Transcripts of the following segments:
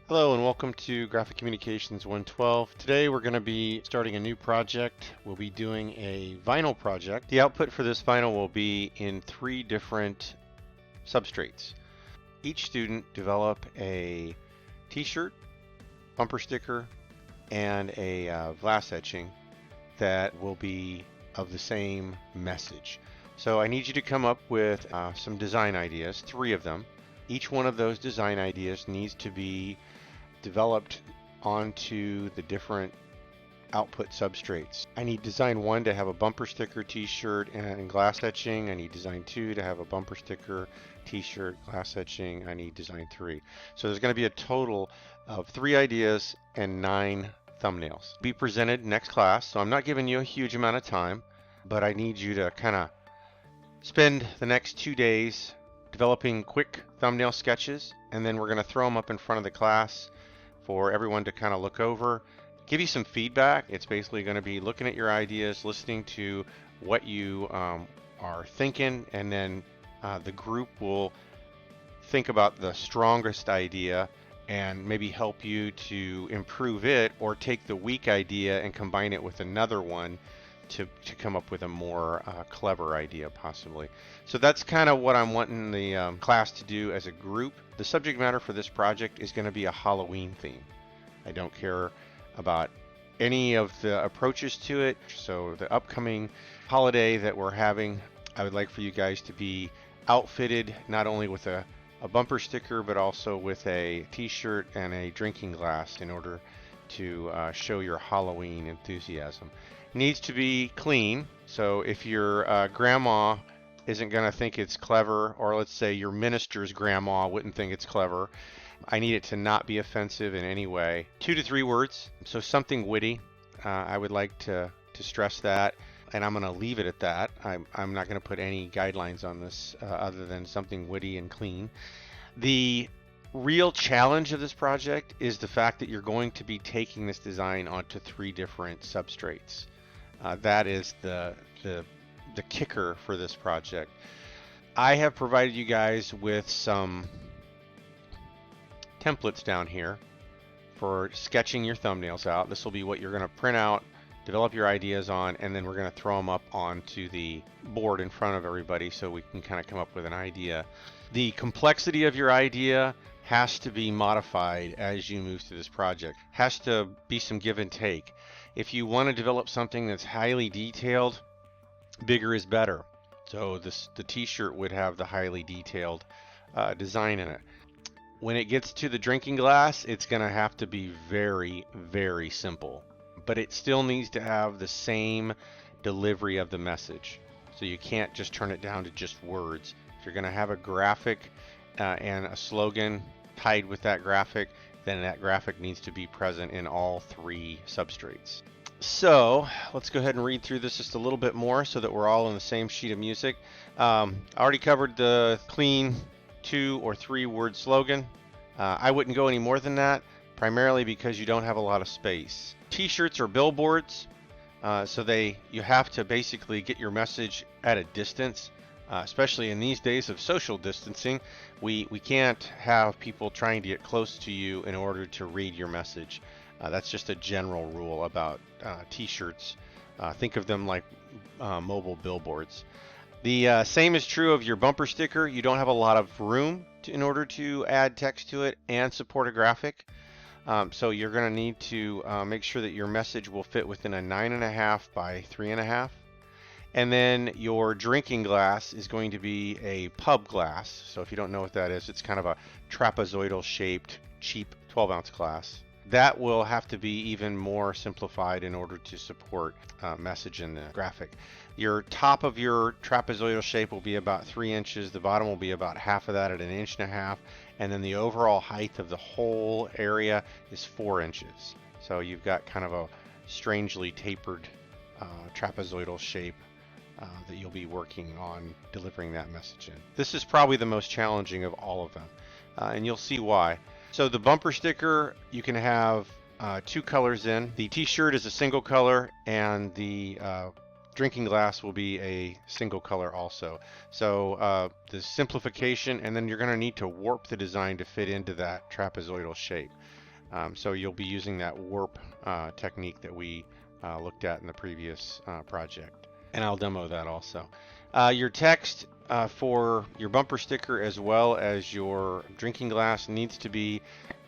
Hello and welcome to Graphic Communications 112. Today we're going to be starting a new project. We'll be doing a vinyl project. The output for this vinyl will be in 3 different substrates. Each student develop a t-shirt, bumper sticker, and a glass etching that will be of the same message. So I need you to come up with some design ideas, 3 of them. Each one of those design ideas needs to be developed onto the different output substrates. I need design 1 to have a bumper sticker, t-shirt, and glass etching. I need design 2 to have a bumper sticker, t-shirt, glass etching. I need design 3. So there's going to be a total of 3 ideas and 9 thumbnails. Be presented next class, so I'm not giving you a huge amount of time, but I need you to kind of spend the next 2 days developing quick thumbnail sketches, and then we're going to throw them up in front of the class for everyone to kind of look over, give you some feedback. It's basically going to be looking at your ideas, listening to what you are thinking, and then the group will think about the strongest idea and maybe help you to improve it, or take the weak idea and combine it with another one to come up with a more clever idea possibly. So that's kind of what I'm wanting the class to do as a group. The subject matter for this project is going to be a Halloween theme. I don't care about any of the approaches to it. So the upcoming holiday that we're having, I would like for you guys to be outfitted not only with a bumper sticker, but also with a t-shirt and a drinking glass in order to show your Halloween enthusiasm. Needs to be clean, so if your grandma isn't going to think it's clever, or let's say your minister's grandma wouldn't think it's clever, I need it to not be offensive in any way. 2 to 3 words, so something witty. I would like to stress that, and I'm going to leave it at that. I'm not going to put any guidelines on this other than something witty and clean. The real challenge of this project is the fact that you're going to be taking this design onto 3 different substrates. That is the kicker for this project. I have provided you guys with some templates down here for sketching your thumbnails out. This will be what you're going to print out, develop your ideas on, and then we're going to throw them up onto the board in front of everybody so we can kind of come up with an idea. The complexity of your idea has to be modified as you move through this project. Has to be some give and take. If you want to develop something that's highly detailed, bigger is better. So the t-shirt would have the highly detailed design in it. When it gets to the drinking glass, it's going to have to be very, very simple. But it still needs to have the same delivery of the message. So you can't just turn it down to just words. If you're going to have a graphic and a slogan tied with that graphic, then that graphic needs to be present in all 3 substrates. So let's go ahead and read through this just a little bit more so that we're all on the same sheet of music. I already covered the clean 2 or 3 word slogan. I wouldn't go any more than that, primarily because you don't have a lot of space. T-shirts are billboards, so you have to basically get your message at a distance. Especially in these days of social distancing, we can't have people trying to get close to you in order to read your message. That's just a general rule about t-shirts. Think of them like mobile billboards. The same is true of your bumper sticker. You don't have a lot of room in order to add text to it and support a graphic. So you're going to need to make sure that your message will fit within a 9.5 by 3.5. And then your drinking glass is going to be a pub glass. So if you don't know what that is, it's kind of a trapezoidal shaped, cheap 12-ounce glass. That will have to be even more simplified in order to support message in the graphic. Your top of your trapezoidal shape will be about 3 inches. The bottom will be about half of that at 1.5 inches. And then the overall height of the whole area is 4 inches. So you've got kind of a strangely tapered trapezoidal shape that you'll be working on delivering that message in. This is probably the most challenging of all of them, and you'll see why. So the bumper sticker, you can have 2 colors in. The t-shirt is a single color, and the drinking glass will be a single color also. So the simplification, and then you're going to need to warp the design to fit into that trapezoidal shape. So you'll be using that warp technique that we looked at in the previous project. And I'll demo that also. Your text for your bumper sticker as well as your drinking glass needs to be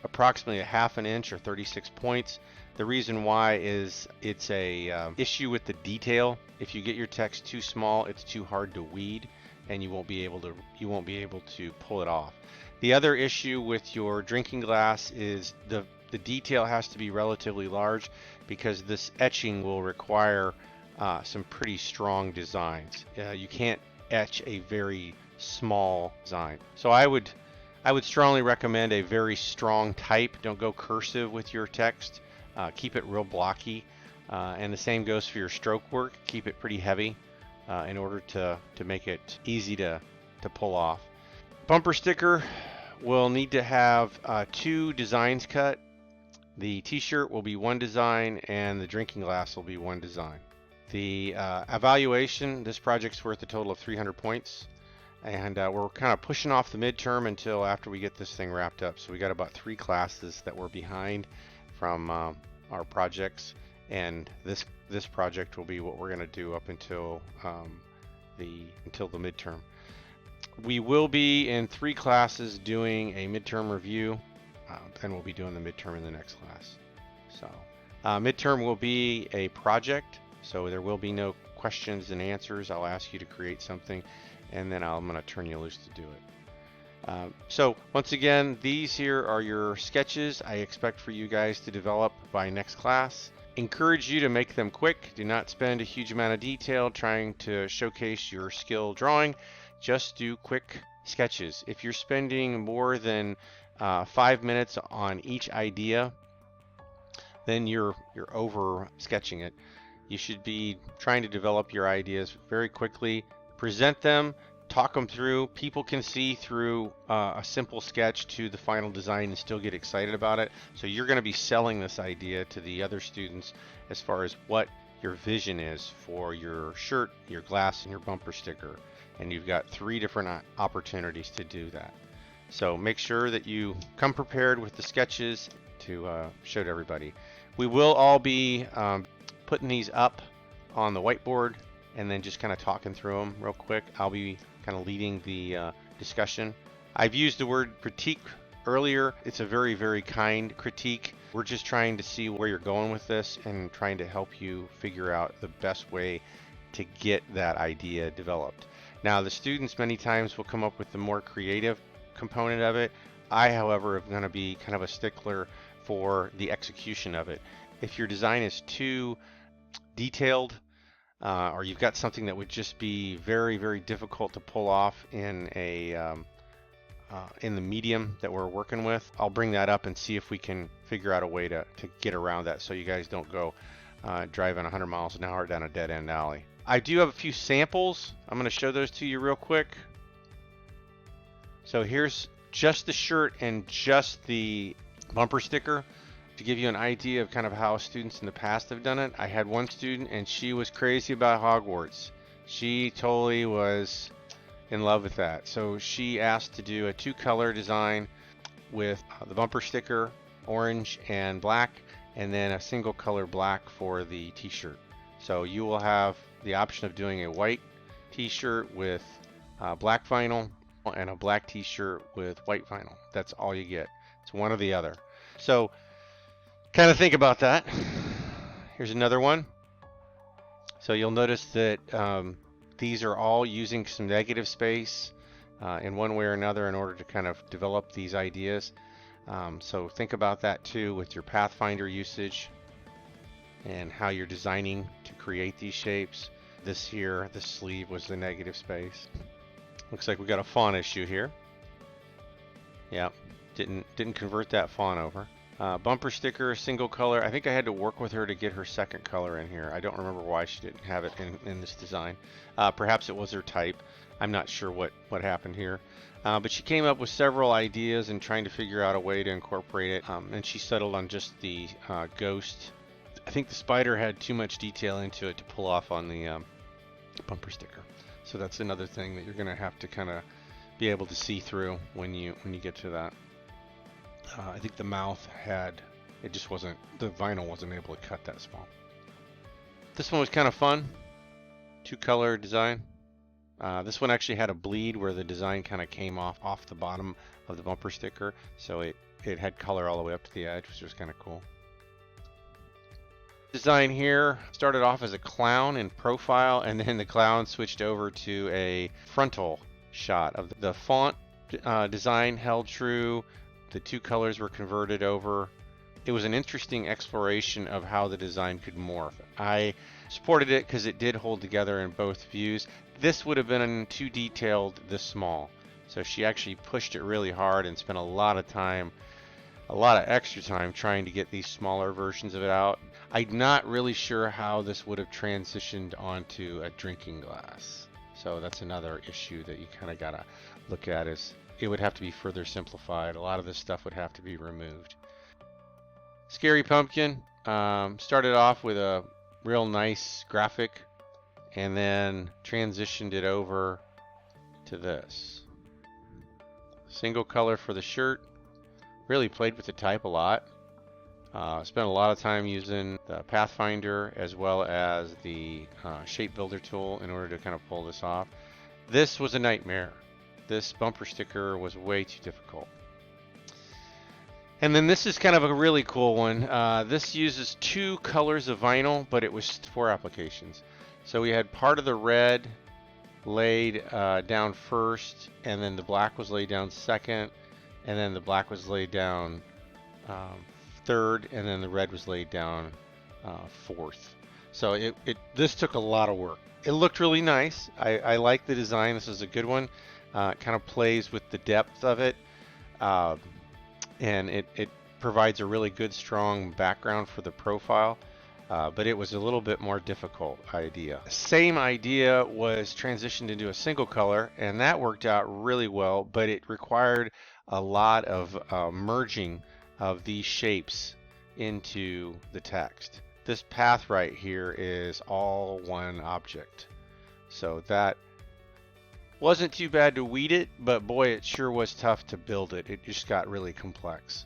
approximately a ½ inch or 36 points. The reason why is it's a issue with the detail. If you get your text too small, it's too hard to weed, and you won't be able to pull it off. The other issue with your drinking glass is the detail has to be relatively large, because this etching will require some pretty strong designs. You can't etch a very small design. So I would strongly recommend a very strong type. Don't go cursive with your text. Keep it real blocky. And the same goes for your stroke work. Keep it pretty heavy in order to make it easy to pull off. Bumper sticker will need to have 2 designs cut. The t-shirt will be 1 design and the drinking glass will be 1 design. The evaluation, this project's worth a total of 300 points. And we're kind of pushing off the midterm until after we get this thing wrapped up. So we got about 3 classes that we're behind from our projects, and this project will be what we're going to do up until the midterm. We will be in 3 classes doing a midterm review, then we'll be doing the midterm in the next class. So midterm will be a project, so there will be no questions and answers. I'll ask you to create something, and then I'm going to turn you loose to do it. So once again, these here are your sketches I expect for you guys to develop by next class. Encourage you to make them quick. Do not spend a huge amount of detail trying to showcase your skill drawing. Just do quick sketches. If you're spending more than 5 minutes on each idea, then you're over sketching it. You should be trying to develop your ideas very quickly, present them, talk them through. People can see through a simple sketch to the final design and still get excited about it. So you're going to be selling this idea to the other students as far as what your vision is for your shirt, your glass, and your bumper sticker. And you've got 3 different opportunities to do that. So make sure that you come prepared with the sketches to show to everybody. We will all be putting these up on the whiteboard and then just kind of talking through them real quick. I'll be kind of leading the discussion. I've used the word critique earlier. It's a very, very kind critique. We're just trying to see where you're going with this and trying to help you figure out the best way to get that idea developed. Now, the students many times will come up with the more creative component of it. I, however, am going to be kind of a stickler for the execution of it. If your design is too detailed, or you've got something that would just be very, very difficult to pull off in the medium that we're working with, I'll bring that up and see if we can figure out a way to get around that so you guys don't go driving 100 miles an hour down a dead-end alley. I do have a few samples. I'm going to show those to you real quick. So here's just the shirt and just the bumper sticker to give you an idea of kind of how students in the past have done it. I had one student and she was crazy about Hogwarts. She totally was in love with that. So she asked to do a 2-color design with the bumper sticker, orange and black, and then a single color black for the t-shirt. So you will have the option of doing a white t-shirt with black vinyl and a black t-shirt with white vinyl. That's all you get. It's one or the other. So kind of think about that. Here's another one. So you'll notice that these are all using some negative space in one way or another in order to kind of develop these ideas. So think about that too with your Pathfinder usage and how you're designing to create these shapes. This here, this sleeve was the negative space. Looks like we got a font issue here. Yep, didn't convert that font over. Bumper sticker, single color. I think I had to work with her to get her second color in here. I don't remember why she didn't have it in this design. Perhaps it was her type. I'm not sure what happened here. But she came up with several ideas and trying to figure out a way to incorporate it. And she settled on just the ghost. I think the spider had too much detail into it to pull off on the bumper sticker. So that's another thing that you're going to have to kind of be able to see through when you get to that. I think the mouth had It just wasn't, the vinyl wasn't able to cut that small. This one was kind of fun. 2-color design. This one actually had a bleed where the design kind of came off the bottom of the bumper sticker, so it had color all the way up to the edge, which was kind of cool. Design here started off as a clown in profile, and then the clown switched over to a frontal shot of the font. Design held true. The 2 colors were converted over. It was an interesting exploration of how the design could morph. I supported it because it did hold together in both views. This would have been too detailed this small. So she actually pushed it really hard and spent a lot of time, a lot of extra time trying to get these smaller versions of it out. I'm not really sure how this would have transitioned onto a drinking glass. So that's another issue that you kind of got to look at, is it would have to be further simplified. A lot of this stuff would have to be removed. Scary Pumpkin started off with a real nice graphic and then transitioned it over to this. Single color for the shirt. Really played with the type a lot. Spent a lot of time using the Pathfinder as well as the shape builder tool in order to kind of pull this off. This was a nightmare. This bumper sticker was way too difficult. And then this is kind of a really cool one. This uses 2 colors of vinyl, but it was 4 applications. So we had part of the red laid down first, and then the black was laid down second, and then the black was laid down third, and then the red was laid down fourth. So this took a lot of work. It looked really nice. I like the design. This is a good one. It kind of plays with the depth of it. And it provides a really good, strong background for the profile, but it was a little bit more difficult idea. Same idea was transitioned into a single color, and that worked out really well, but it required a lot of merging of these shapes into the text. This path right here is all one object, so that wasn't too bad to weed it, but boy, it sure was tough to build it. It just got really complex,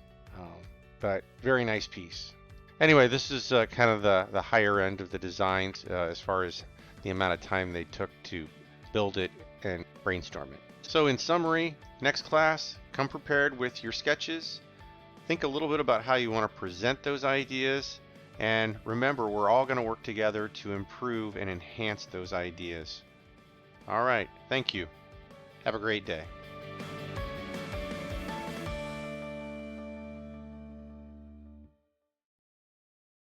but very nice piece. Anyway, this is kind of the higher end of the designs as far as the amount of time they took to build it and brainstorm it. So in summary, next class, come prepared with your sketches. Think a little bit about how you want to present those ideas. And remember, we're all going to work together to improve and enhance those ideas. All right, thank you. Have a great day.